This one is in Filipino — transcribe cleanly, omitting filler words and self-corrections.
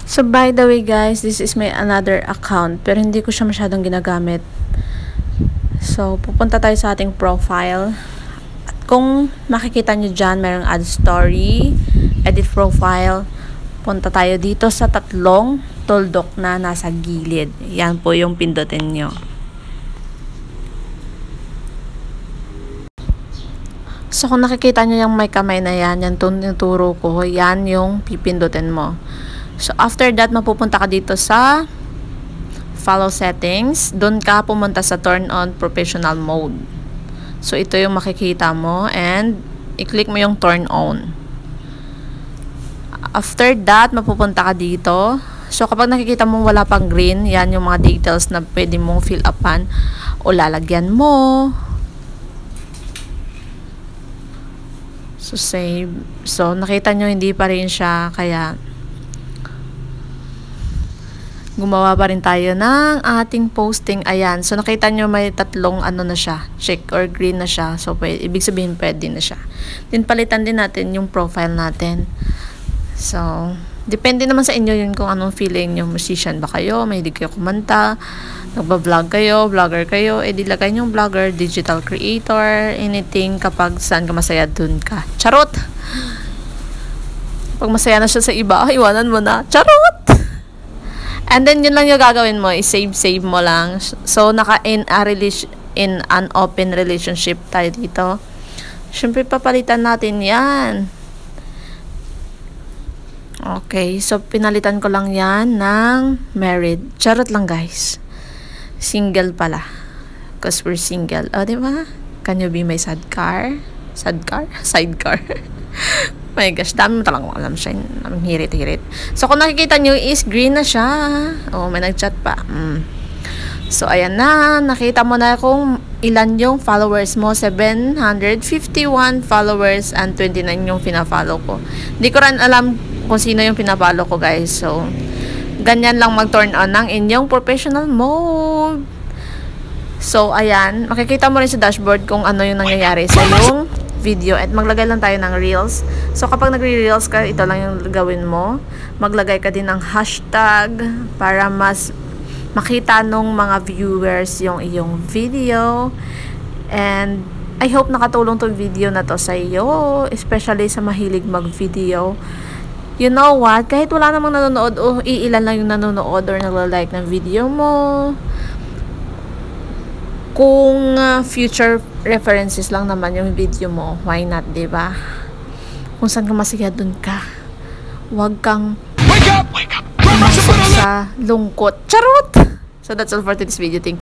So by the way guys, this is my another account pero hindi ko siya masyadong ginagamit. So pupunta tayo sa ating profile. At kung makikita nyo dyan, mayroong add story, edit profile. Punta tayo dito sa tatlong tuldok na nasa gilid. Yan po yung pindutin nyo. So kung nakikita nyo yung may kamay na yan, yan tinuturo ko, yan yung pipindutin mo. So, after that, mapupunta ka dito sa follow settings. Doon ka pumunta sa turn on professional mode. So, ito yung makikita mo and i-click mo yung turn on. After that, mapupunta ka dito. So, kapag nakikita mo wala pang green, yan yung mga details na pwede mong fill upan o lalagyan mo. So, save. So, nakita nyo hindi pa rin siya, kaya gumawa pa rin tayo ng ating posting. Ayan. So, nakita nyo may tatlong ano na siya. Check or green na siya. So, ibig sabihin pwede na siya. Then, palitan din natin yung profile natin. So, depende naman sa inyo yun kung anong feeling nyo. Musician ba kayo? Mahilig kayo kumanta? Nagba-vlog kayo? Vlogger kayo? Eh, dilagay nyo vlogger, digital creator, anything. Kapag saan ka masaya, dun ka. Charot! Pag masaya na siya sa iba, iwanan mo na. Charot! And then, yun lang yung gagawin mo. I-save mo lang. So, in an open relationship tayo dito. Siyempre, papalitan natin yan. Okay. So, pinalitan ko lang yan ng married. Charot lang, guys. Single pala. Because we're single. O, diba? Can you be my sidecar? Sidecar? Sidecar. My gosh, dami mo talagang alam siya. Hirit-hirit. So, kung nakikita nyo is green na siya. Oh, may nag-chat pa. So, ayan na. Nakita mo na kung ilan yung followers mo. 751 followers and 29 yung pina-follow ko. Hindi ko rin alam kung sino yung pina-follow ko, guys. So, ganyan lang mag-turn on ng inyong professional mode. So, ayan. Makikita mo rin sa dashboard kung ano yung nangyayari sa yung video at maglagay lang tayo ng reels. So kapag nagre-reels ka, ito lang yung gawin mo. Maglagay ka din ng hashtag para mas makita nung mga viewers yung iyong video. And I hope nakatulong tong video na to sa iyo, especially sa mahilig mag-video. You know what? Kahit wala namang nanonood o iilan lang yung nanonood or nagla-like ng video mo, kung future references lang naman yung video mo, why not, diba? Kung saan ka masaya, dun ka. Huwag kang wake up sa lungkot. Charot! So that's all for today's video. Thank you.